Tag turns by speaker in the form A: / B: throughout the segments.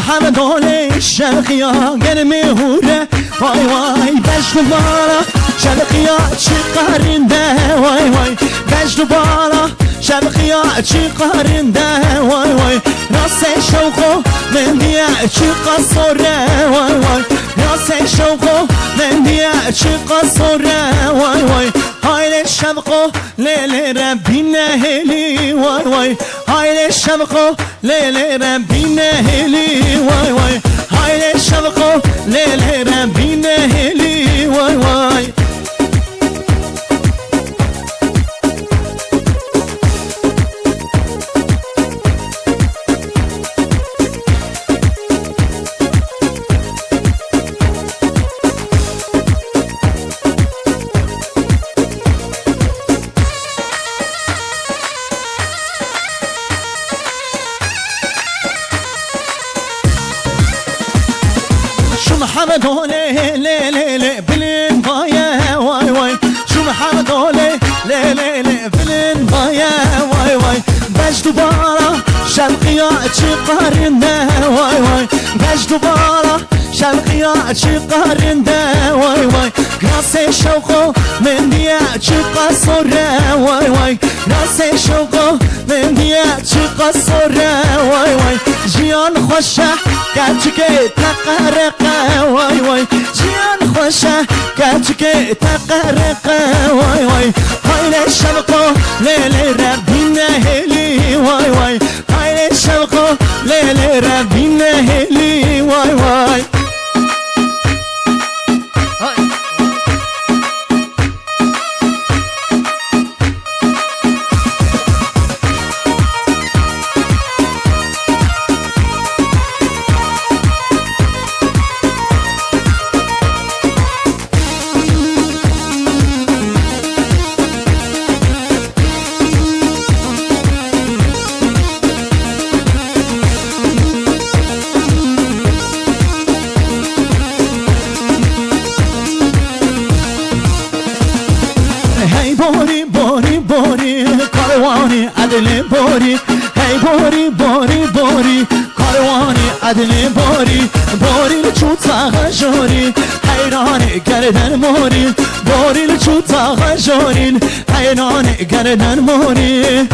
A: محمدانه شرقیا گرمی هوره وای وای بجن بالا شرقیا چی قرنده وای وای بجن بالا شرقیا چی قرنده وای وای راست شوقو من دیه چی قصوره وای وای راست شوقو من دیه چی قصوره وای وای های شوقو لیل ربی نهلی وای وای های شوقو لیل ربی نهلی وای وای های شوقو لیل ربی نهلی وای وای محمدانه ليلي بلين بايا واي واي شو محمدانه ليلي بلين بايا واي واي باش دوباره شرقيا چی قرنده واي واي باش دوباره شرقيا چی قرنده واي واي راس شوقو من دیا چی قصوره واي واي راس شوقو من دیا چی قصوره واي واي جیان خوشه گرچه تقرقه وای وای جیان خوشه گرچه تقرقه وای وای های شوقو لیل ربی نهلی وای وای های شوقو لیل ربی نهلی وای وای بوری بوری بوری کاروانی عدل بوری هی بوری بوری بوری کاروانی عدل بوری بوری لچو تاغ جورین حیران گردن موری بوری لچو تاغ جورین حیران گردن موری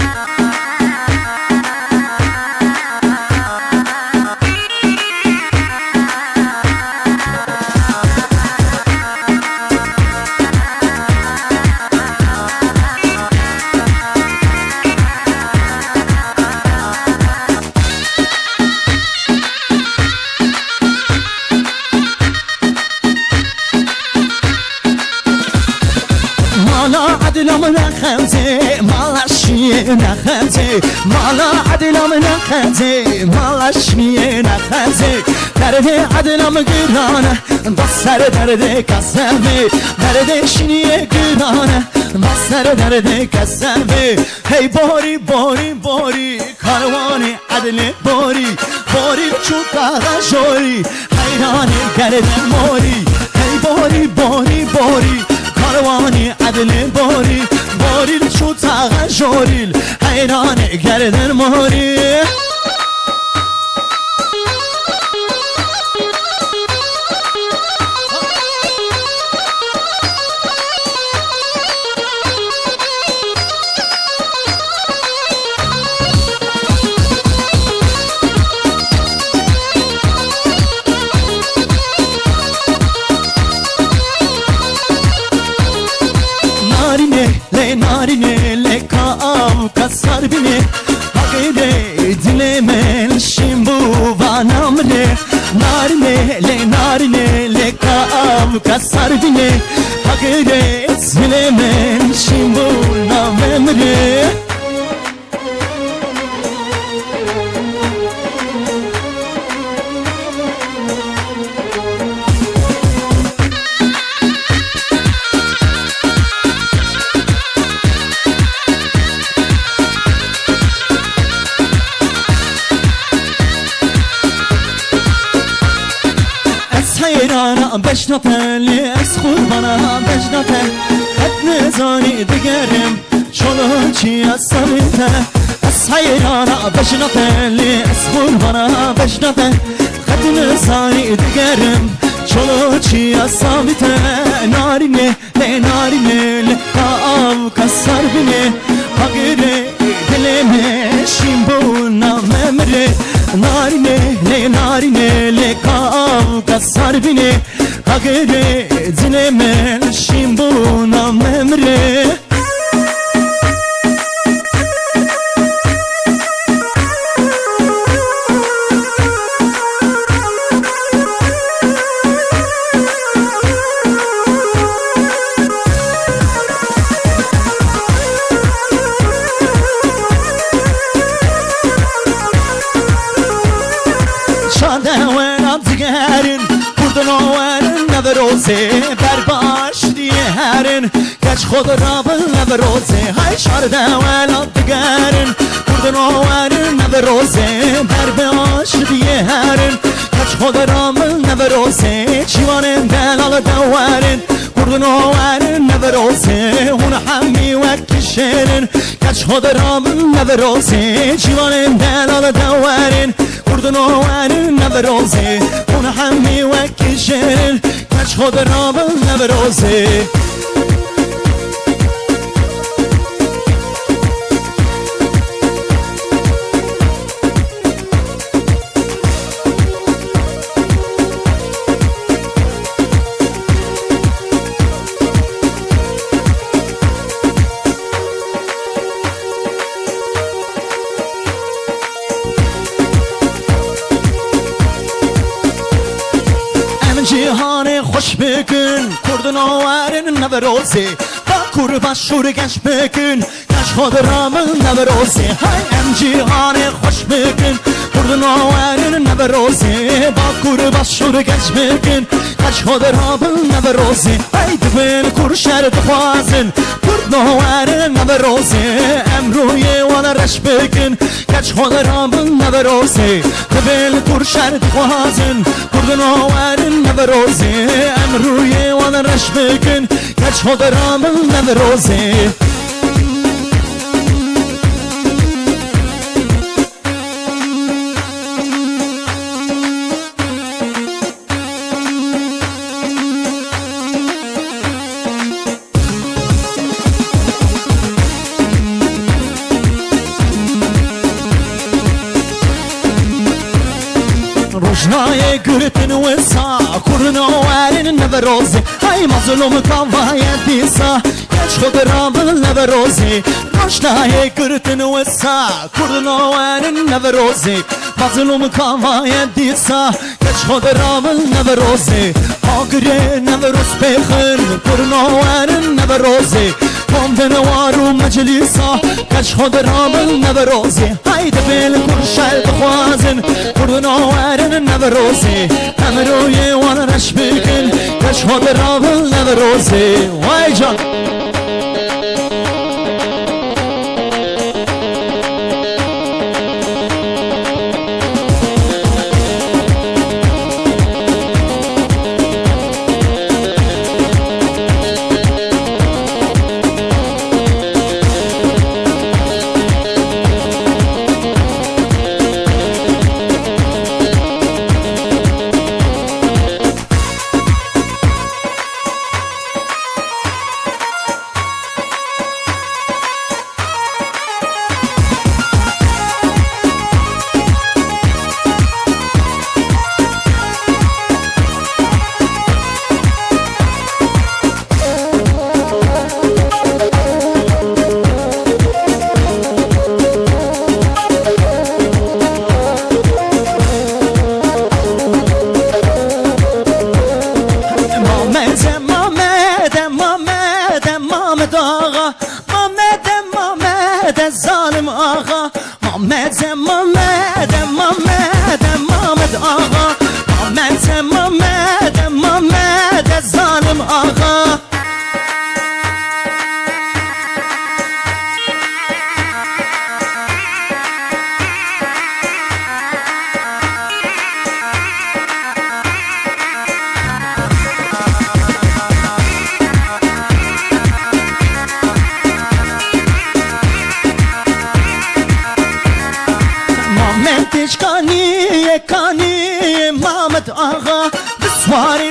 A: عدلم نخمزه مالشیه نخمزه مالا عدلم نخمزه مالشیه نخمزه درد عدلم گرانه بسر درد کسمه درد شنیه گرانه بسر درد کسمه هی باری باری باری کاروانی عدل باری باری چوتا غشوری حیران گردن موری هی باری باری باری کاروانی عدل باری باری چو تاغ جوریل حیران گردن موری نارینه لکام کسر بینه حقیده دل من شیمبو و نامره نارینه لکام کسر بینه حقیده دل من شیمبو نامره حیرانم بشناته لیس قربانم بشناته حد نزانی دیگرم چلو چی از سمیته از حیرانم بشناته لیس قربانم بشناته خدم زانی دگرم چلو چی اصابته نارینه لی نارینه لقاو کسر بینه حقیره دلمه شیمبونا ممره نارینه لی نارینه لقاو کسر بینه حقیره دلمه شیمبونا ممره روزه بر باش دیه هرن کچ خود را بل روزه های شارده ولاد دگرن کردن آورن روزه بر باش دیه هرن کچ خود را بل روزه چیوانن دلال دورن کردن آورن روزه اون همی وکشن کچ خود را بل روزه چیوانن دلال دورن کردن آورن روزه اون همی وکشن کچ خود را بل روزه جهان خوش بکن کردن آورن نوروزه با کور بشور گش بکن گش خود رامل نوروزه های ام جهان خوش بکن کردن آورن نوروزه با کور بشور گش بکن گش خود رامل نوروزه های دبن کور شرط خوازن کردن آورن نوروزه امروی وانا رش بکن گش خود رامل نوروزه دبن کور شرط خوازن کردن آورن نوروزه امروی وانا رش بکن کچ خود رامل نوروزه روشنای گرتن و سا کردن آورن نوروزه های مظلوم کاوای دیسا کچ خود رامل نوروزه روشنای گرتن و سا کردن آورن نوروزه مظلوم کاوای دیسا کچ خود رامل نوروزه آگره نوروز بخن کردن آورن نوروزه کامدن وارو مجلیسا کچ خود رامل نوروزه های دبیل کرشل بخوازن کردن آورن نوروزه امروی وان رش بکن کچ خود رامل نوروزه وای جان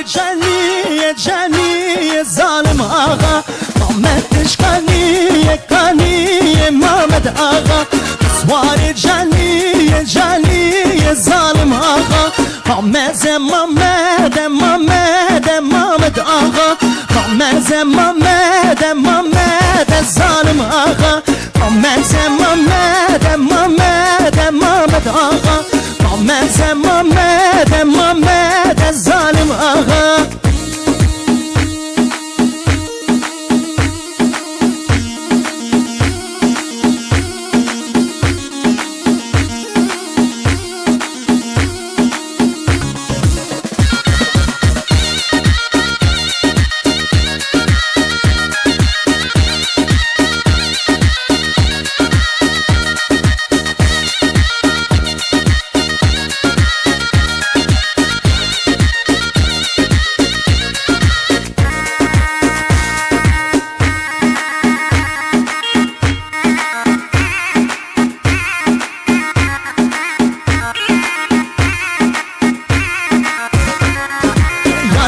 A: جلی جلی ظالم آقا محمد کانی کانی محمد آقا سوار جلی جلی ظالم آقا محمد محمد محمد محمد آقا محمد محمد محمد ظالم آقا محمد محمد محمد محمد آقا محمد محمد محمد ظالم آقا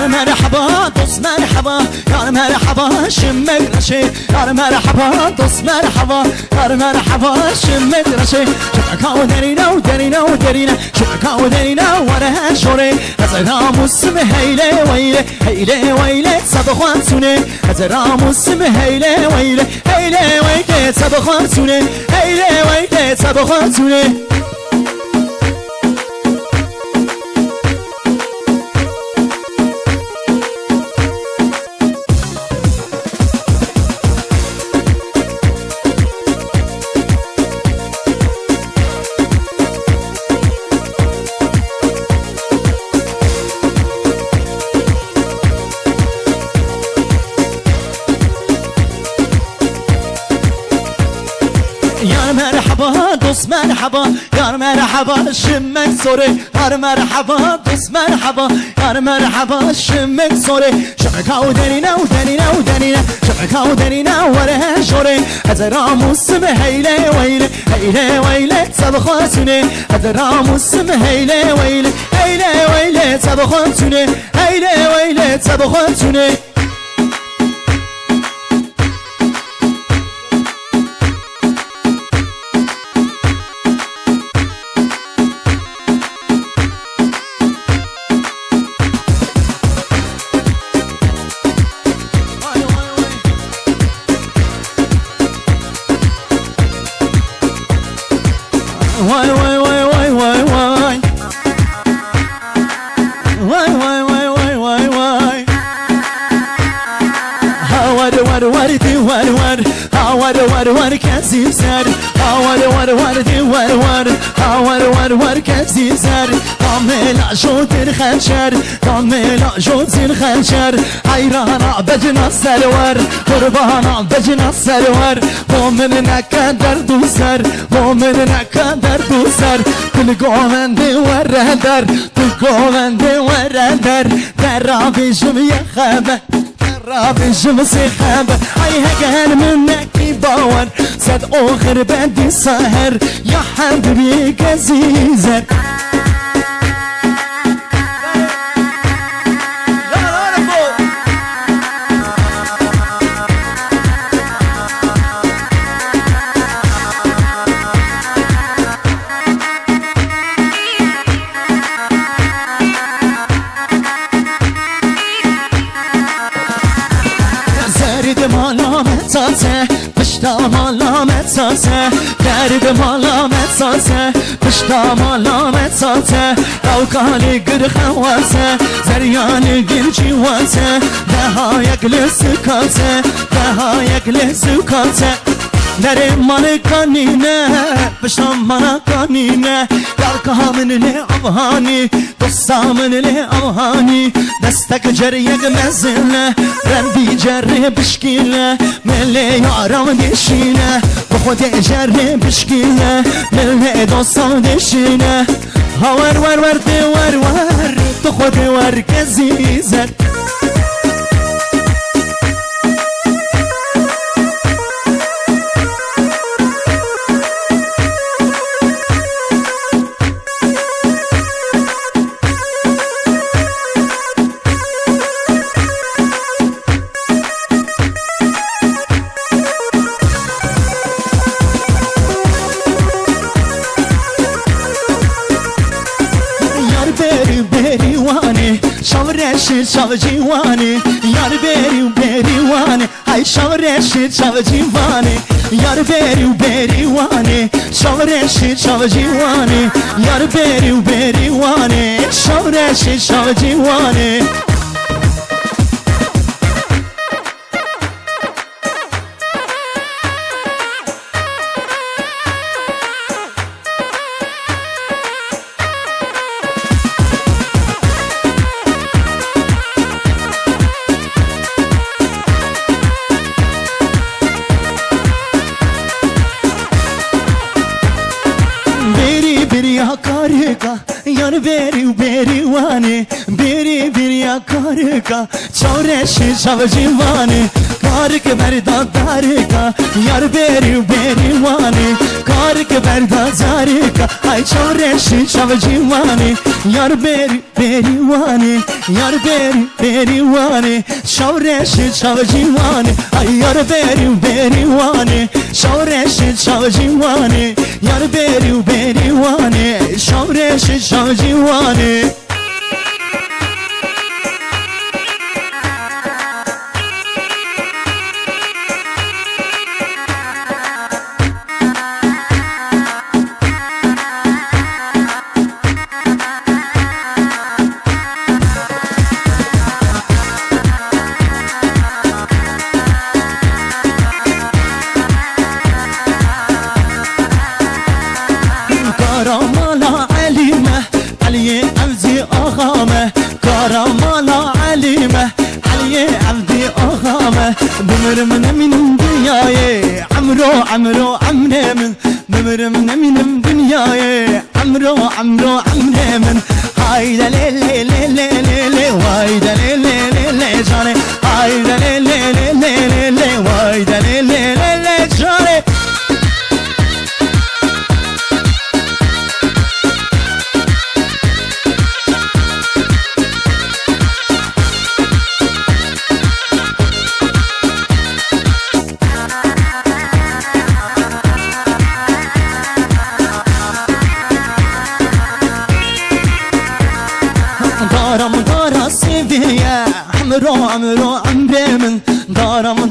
A: مرحبا دوست مرحبا یار مرحبا شمک رشی یار مرحبا دوست مرحبا یار مرحبا شمک رشی شبکا و درینا و درینا و درینا شبکا و درینا وره شوری از راموسم هیله ویله هیله ویله صبخوان سونه از راموسم هیله ویله هیله ویله صبخوان سونه هیله ویله صبخوان سونه یار مرحبا دوست مرحبا یار مرحبا شمک سوره یار مرحبا دوست مرحبا یار مرحبا شمک سوره شمکا و درینا و درینا و درینا شمکا و درینا وره شوره از راموسم هیله ویله هیله ویله صبخوان سونه از راموسم هیله ویله هیله ویله صبخوان سونه هیله ویله صبخوان سونه Why, why, why, why, why, why? Why, why, why, why, why, why? How, what, do, what, can't see sad. How, what, do, what, can't see sad. طمل عجوز الخنشر طمل عجوز الخنشر حيران بجنا السلور قربان بجنا السلور مؤمننا كدر دوسر مؤمننا كدر دوسر كل قومند ورهدر كل قومند ورهدر درابي جميع خبر درابي جميع خبر هاي هكان منك باور زاد اخر بدي سهر يا حبيبي كزيزر پشتا مالامت سازه درد مالامت سازه پشتا مالامت سازه روکالی گر خواسه زریان گنجی واسه ده یک لسکازه ده یک لسکازه در مال کانینه پشتا مانا کانینه در کامن لی افغانی دوستامن لی افغانی دستک جریگ مزنه رندی جره بشکیله ملی یارم دیشینه بخود جره بشکیله ملی دوستام دیشینه هاور ور ور دی ور ور تو خود ور کزیزت شورش شاو جیوانی یار بری و بری وانی ای شورش شاو جیوانی یار بری و بری وانی شورش شاو جیوانی یار بری و بری وانی شورش شاو جیوانی یار بری و بری وانی بری بری کارکا چورش شاو جیوانی کارک برداد دارکا یار بری و بری وانی کارک برداد زارکا ای چورش شاو جیوانی یار بری بری وانی یار بری بری وانی شورش شاو جیوانی ای یار بری و بری وانی شورش شاو جیوانی یار بری و بری وانی شورش شاو جیوانی کارامالا علیمه علی عبدی آقامه کارامالا علیمه علی عبدی آقامه بمرم نمینم دنیای عمرو عمرو عمره من بمرم نمینم دنیای عمرو عمرو عمره من هایده لی لی لی لی لی لی وایده لی لی لی لی جانه هایده لی لی لی لی لی لی وایده لی لی لی لی جانه دارا سیویه عمرو عمرو عمره من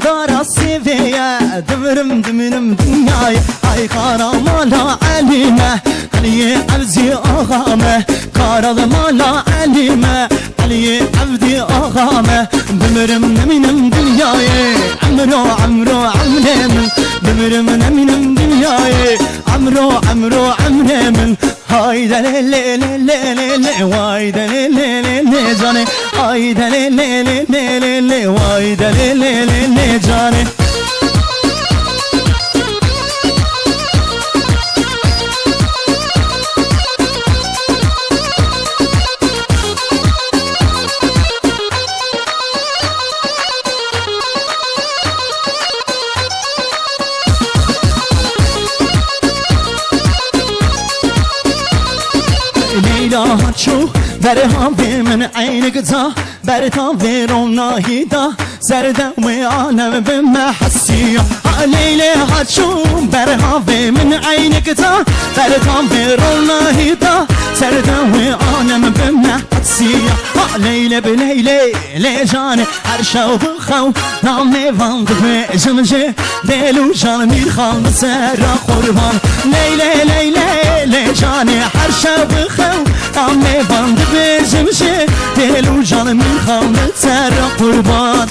A: دارا سیویه دمرم دمرم دنیای ای کارامالا علیمه علی عبدی آقامه کارامالا علیمه علی عبدی آقامه دمرم نمینم دنیای عمرو عمرو عمره من دمرم نمینم دنیای عمرو عمرو عمره من هایده لی لی لی لی لی لی وایده لی لی لی لی جانه هایده لی لی لی لی لی لی وایده لی لی لی لی جانه لیلا چو بره ها به من عینک تا بره تا ویرون ناهیدا زردم و عالم به محسی لیلا چو بره ها به من عینک تا بره تا ویرون ناهیدا زردم و عالم به محسی لیلا به لیلا لی جانه هر شو بخو نام واند به جمجه دلو جان میخوام سر قربان لیلا لیلا لی جانه هر شو بخو نام واند به جمجه دلو جان میخوام سر قربان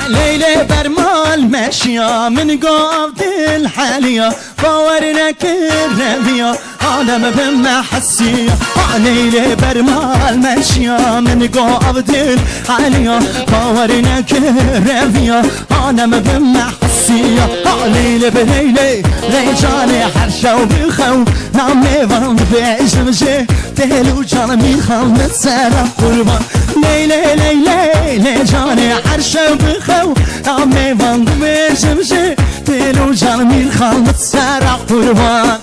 A: ليلة برمال ماشية من قبض الحالية باورنا كربية عالم بمحسية ليلة برمال ماشية من قبض الحالية باورنا كربية عالم بمحسية ليلة بليلة ليجاني حرشة وبخو نعم ليفان بيجمجي دهلو جانمي خالد سارة قربان ليلة ليلة ليجاني حرشة وبخو نعم ليفان بيجمجي دهلو جانمي خالد سارة قربان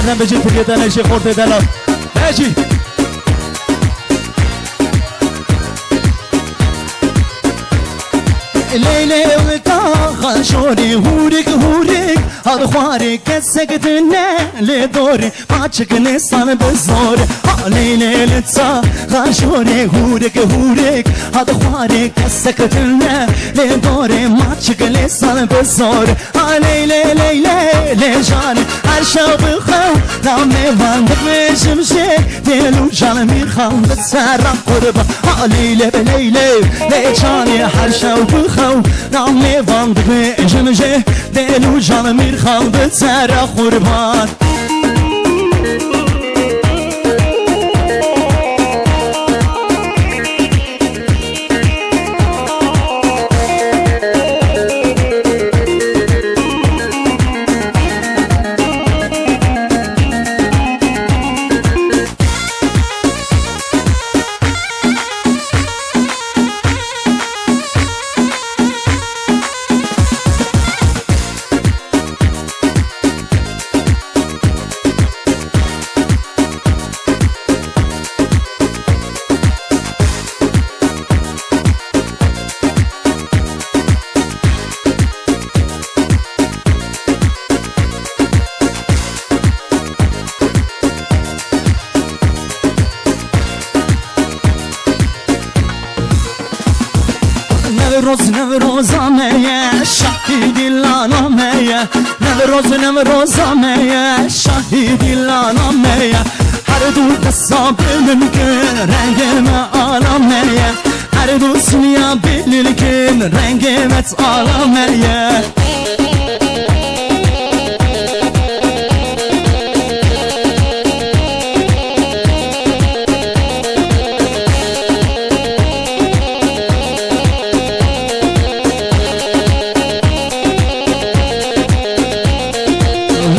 A: سردم بجی تریده نشی خورده دلا نجی ليلي وطاقة شوري هوريك هوريك هذا خواري كسكتنا لدوري ما تشكني صار بالزوري ليلي لطاقة شوري هوريك هوريك هذا خواري كسكتنا لدوري ما تشكني صار بالزوري ليلي ليلي لجاني عرشا بخو نامي واندق مشمشي ديلو جاني ميخام بتسرق قربة ليلي ليلي لجاني عرشا بخو نامي واندق مشمشي ديلو جاني ميخام بتسرق قربان نوروز آمیه شهیدی لانامیه نوروز آمیه شهیدی لانامیه هر دو قصا بلن کن رنگم آلامیه هر دو سنیا بلن کن رنگمت آلامیه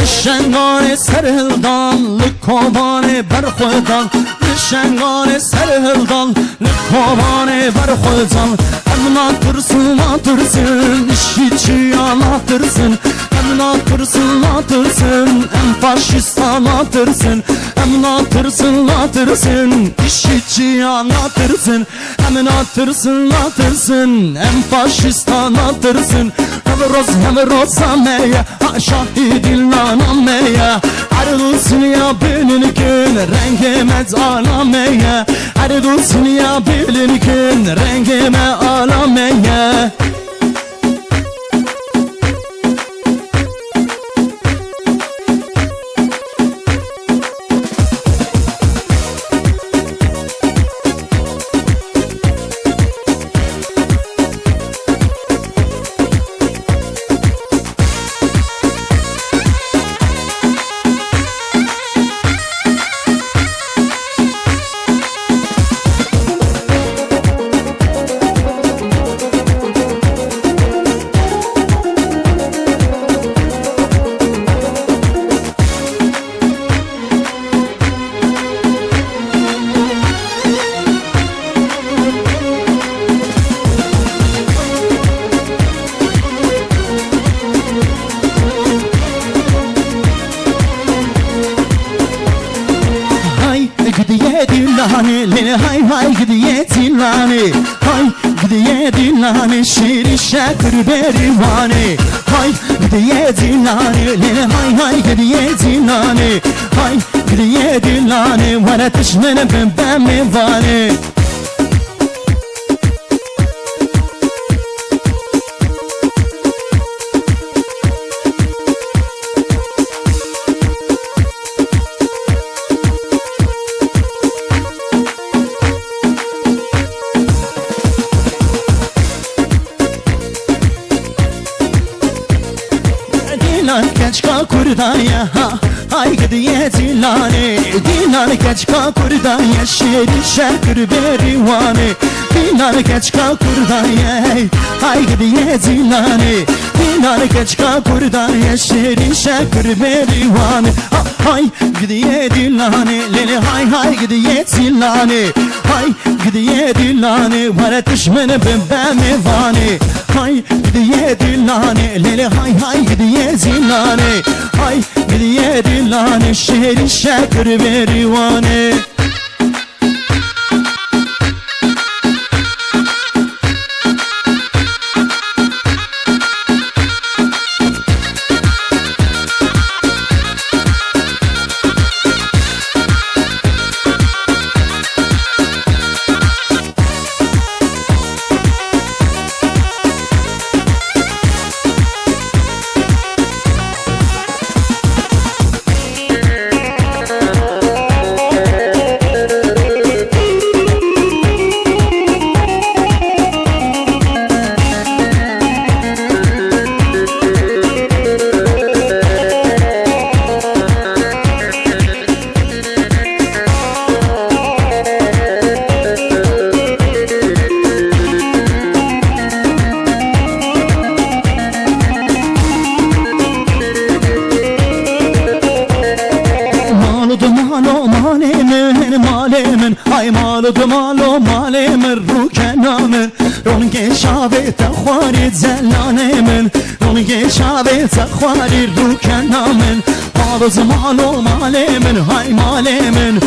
A: نشنگان سرهلدان لکوبان برخودان نشنگان سرهلدان لکوبان برخودان ام ناترسن işçi anlatırsın ام ناترسن ام faşist anlatırsın ام ناترسن işçi anlatırsın ام ناترسن ام faşist anlatırsın نوروز آمیه شاهدی لانامیه هر دوسنیا بلن کن رنگمت آلامیه هر دوسنیا بلن کن رنگم آلامیه هاي هاي gidiye tilani hay gidiye tilani şiri şakır berivani hay gidiye tilani hay hay gidiye tilani hay gidiye tilani wala tishmana ben mevani Kechka kurdaya hay gidiye tilani dinan kechka kurdaya şeri şakır berivani dinan kechka kurdaya hay gidiye tilani dinan kechka kurdaya şeri şakır berivani hay gidiye tilani lele hay hay gidiye tilani هاي قدي دلاني ولا تشمن ببامي فاني هاي قدي دلاني ليلي هاي قدي زلاني هاي قدي دلاني الشهر الشاكر بريواني هاي مالو مالي من روكنا من رونقي شابي تخواري زلاني من رونقي شابي تخواري روكنا من مالو مالي من هاي مالي من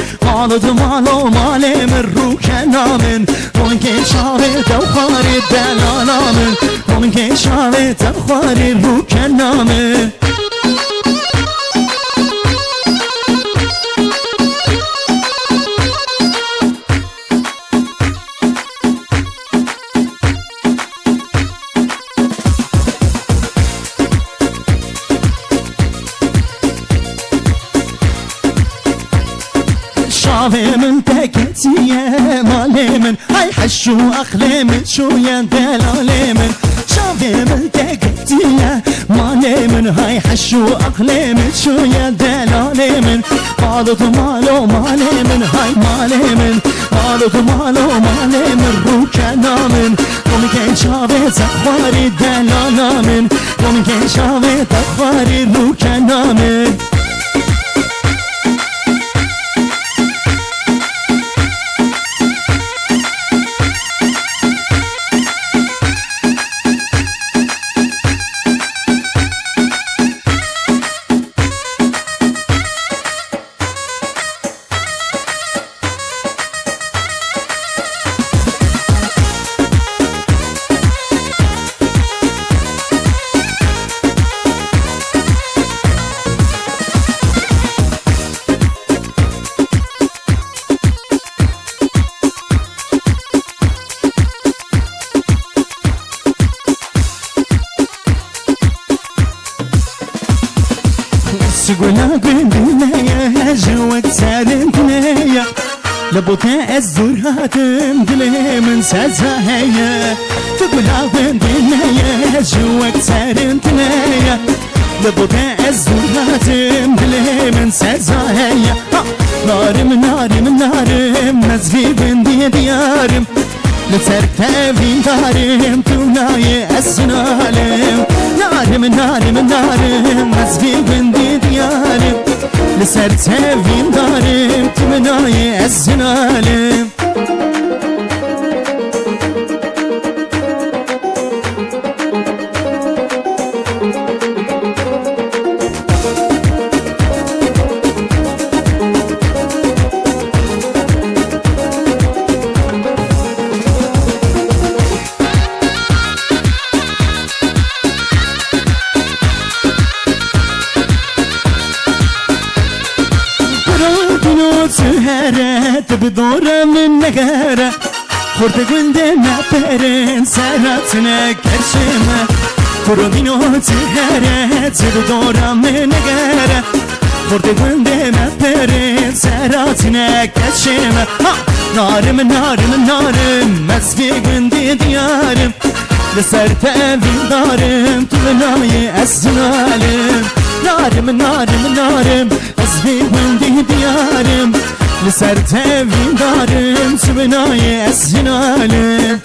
A: مالو مالي من روكنا من رونقي شابي تخواري دلانا من رونقي شابي تخواري روكنا من شافي من تكتية مالي من هاي حشو أخلي من شوية دلالي من شافي من تكتية مالي من هاي حشو أخلي من شوية دلالي من مالو مالي من هاي مالي من مالو مالي من روكنا من رونقي شافي تخواري دلانا من رونقي شافي تخواري روكنا من سقولا قندنايا جوك سالنتنايا لبوتا الزرها تمدلي من سازاهيا سقولا قندنايا جوك سالنتنايا لبوتا الزرها تمدلي من سازاهيا نارم نارم نارم نزفي بندي ديارم لسرتا في دارم توناي السنالم نارم نارم نارم نزفي بندي ديارم لسرتا في دارم توناي السنالم سهرت بدورة من نقارة خورت قندنا برن سراتنا كرشمة كرودينو سهرت بدورة من نقارة خورت قندنا برن سراتنا كرشمة نارم نارم نارم مسفي قندي ديارم لسرتا في دارم تبناي السنالم نارم نارم نارم مسفي قندي ديارم لسرتا في دارم تبناي السنالم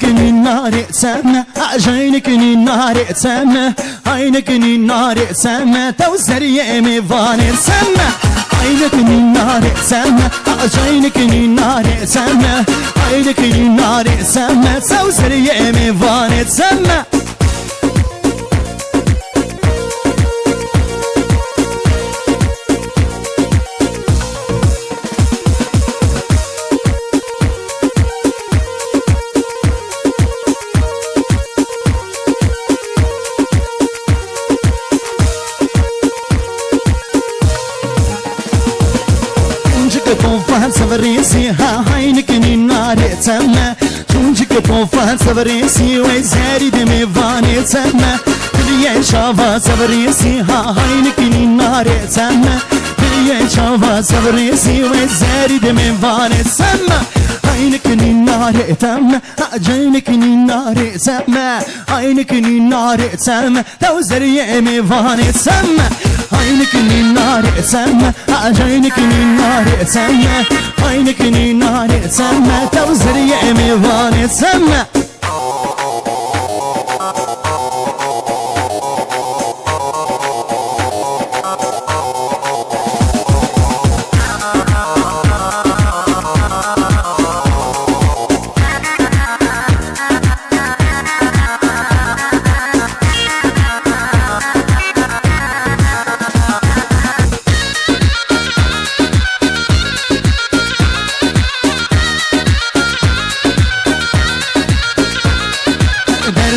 A: عينك النار سما عينك النار سما عينك النار سما توزر يمي فاني سما عينك النار سما عينك النار سما عينك النار سما توزر يمي فاني سما بوفان سفريسي ها عينك النار تما تونجك بوفان سفريسي وزاري دمي فاني تما تليا شافا سفريسي ها عينك النار تما تليا شافا سفريسي وزاري دمي فاني تما عينك النار تما عينك النار تما عينك النار تما توزر يمي فاني تما عينك النار سما عينك النار سما عينك النار سما توزر يمي فاني سما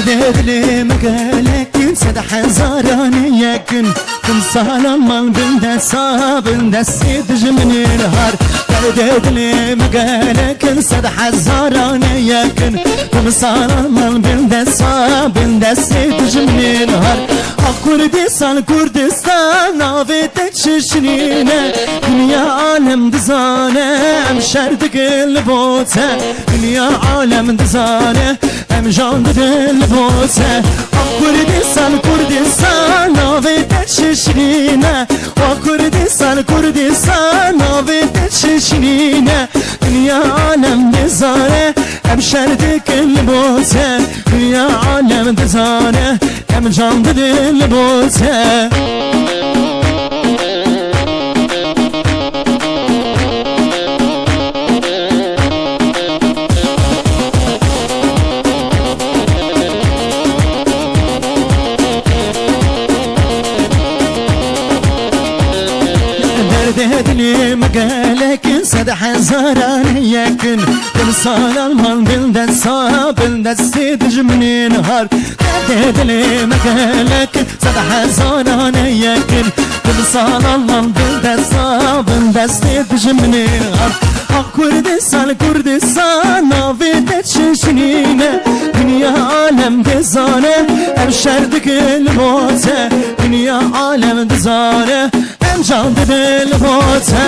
A: دردلي مقالك سد حزاراني يكن كن سالمان بندسا بندسيد جمني نهار دردلي مقالك سد حزاراني يكن كن سالمان بندسا بندسيد جمني نهار كردستان كردستان نافت تششنينا دنيا عالم دزانه ام شرد قلبوته دنيا عالم دزانه ام جاند دلبوته كردستان كردستان نافت تششنينا وكردستان كردستان نافت تششنينا دنيا عالم دزانه ام شرد قلبوته دنيا عالم دزانه ام جاند دلبوته دردلي مقالك سد حزاران يكن كل صال المان بلدسا بلدسيد جمني نهار دردلي مقالك سد حزاران يكن كل صال المان بلدسا بلدسيد جمني نهار كردستان كردستان نافت تششنينا دنيا عالم دزانه ام شردك الموتة دنيا عالم دزانه ام جاند الموتة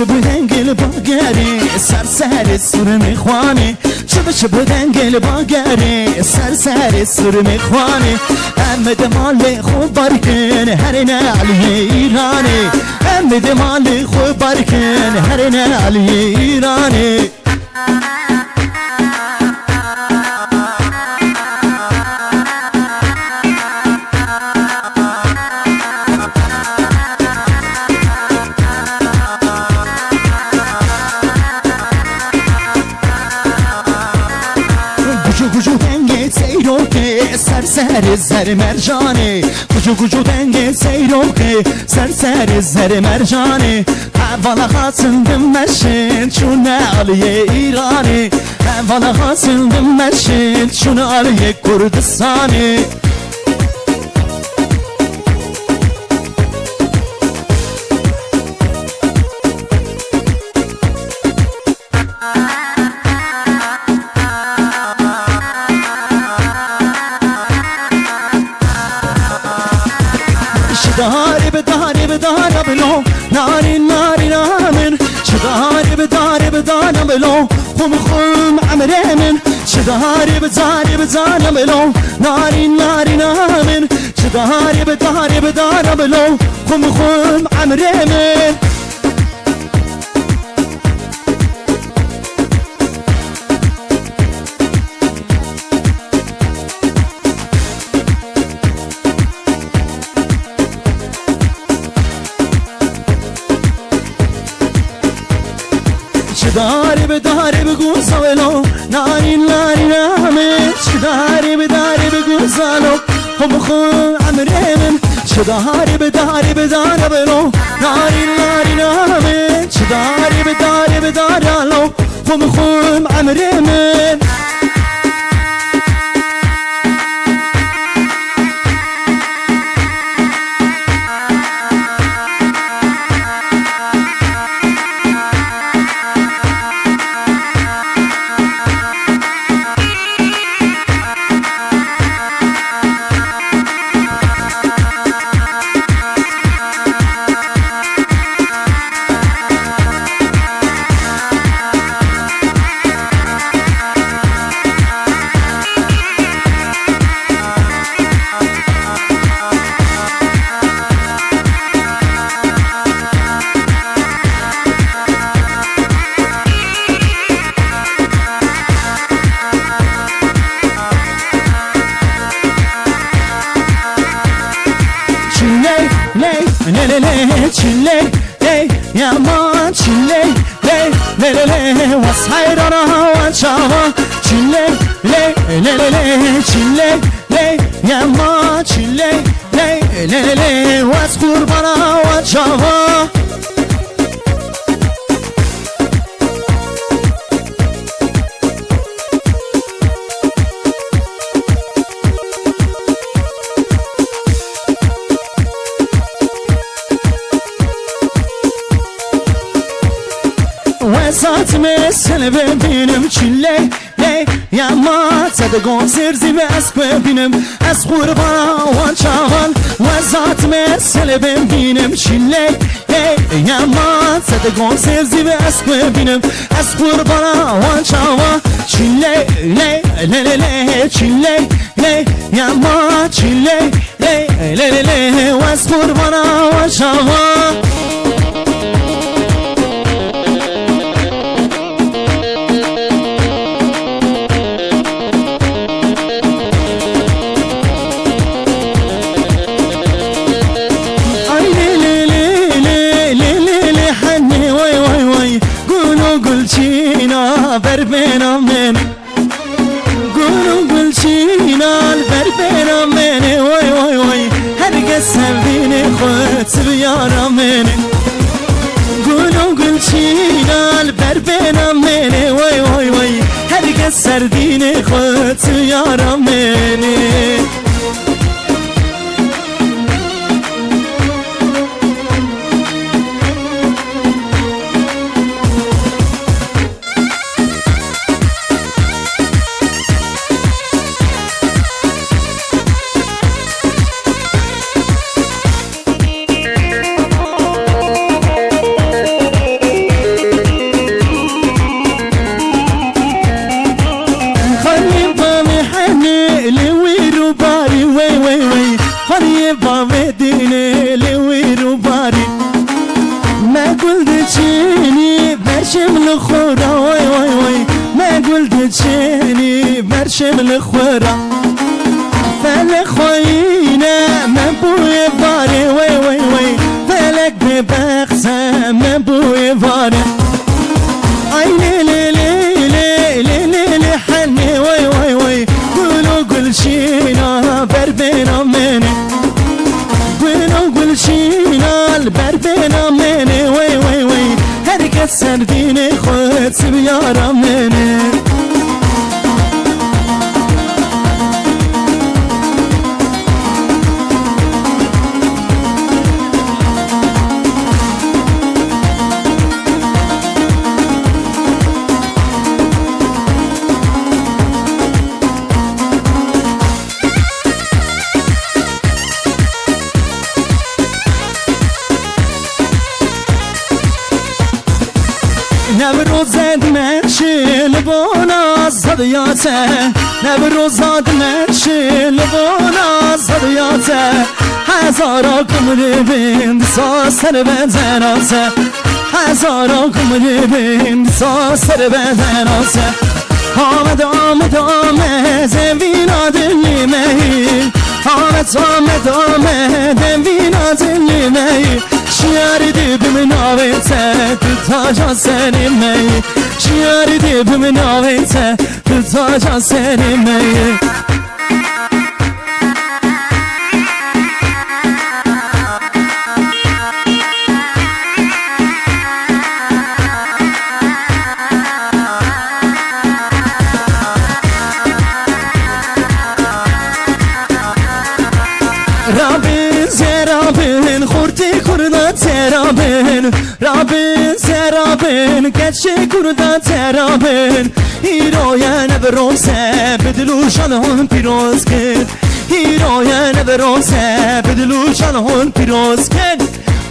A: شب دنگل باگری سر سر میخوانی شب دنگل باگری سر سر میخوانی امد مال خوب برکن هر نعلی ایرانی امد مال خوب برکن هر نعلی ایرانی گوجو دنگ سیرو که سر زر مرجانه گوجو دنگ سیرو که سر زر مرجانه اولا خاصندم مشین چون علی ایرانی اولا خاصندم مشین چون علی کردستانی داری بدار بلو ناری ناری نامن چه داری بدار بلو خم خم عمره من چداری بزاری بلو ناری ناری نامن چداری بدار بلو خم خم عمره من چداری بگو سوالو ناری ناری نامه چداری بگو سالو خم خم عمره من چداری بدار بلو ناری ناری نامه چداری بدار لو خم خم عمره من چله لی یا ما چله لی واسایرانا وانچاوا چله لی چله لی یا ما چله لی واس قربانا وانچاوا وسات مثل ببینم چله لی یا ما صدقون سرزی بس ببینم از قربانا وان چاوان وسات مثل ببینم چله لی یا ما صدقون سرزی بس ببینم از قربانا وان چاوان چله لی چله لی یا ما چله لی واس قربانا وان چاوان بربنا من قولوا قلشينا البربنا من وي هرقص سرديني خوت بيارا من قولوا قلشينا البربنا من وي هرقص سرديني خوت بيارا من برشم الخورا فلك خوينا من بوي باري وي فلك ببخسة من بوي باري اي لي حني وي قولوا قل شينا بربنا مني قولوا قل شينا البربنا مني وي هرقة سرديني خوت سبيارا مني نوروز زد منشل بانا زدیاته نبرو زاد منشل بانا زدیاته هزارا کمری بند ساسر بدناسه هزارا کمری بند ساسر بدناسه آمد آمد آمد زمین دلی مهی آمد آمد آمد زمین دلی مهی شیاری دیبم ناویته تو تاجا سری مهی شیاری دیبم ناویته تو تاجا سری مهی رابین زرابین خورتی کرده ترابین رابین زرابین کچه کرده ترابین ایرویا نبروسه بدلوشان هون پیروز کن ایرویا نبروسه بدلوشان هون پیروز کن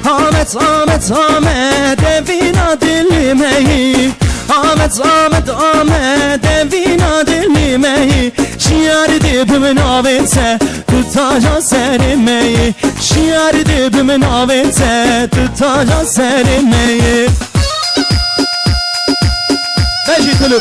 A: آمد آمد آمد وینا دلی مهی آمد آمد آمد وینا دلی مهی شیاری دیبم ناویته تو تاجا سری مهی شیاری دیبم ناویته تو تاجا سری مهی بجی تلو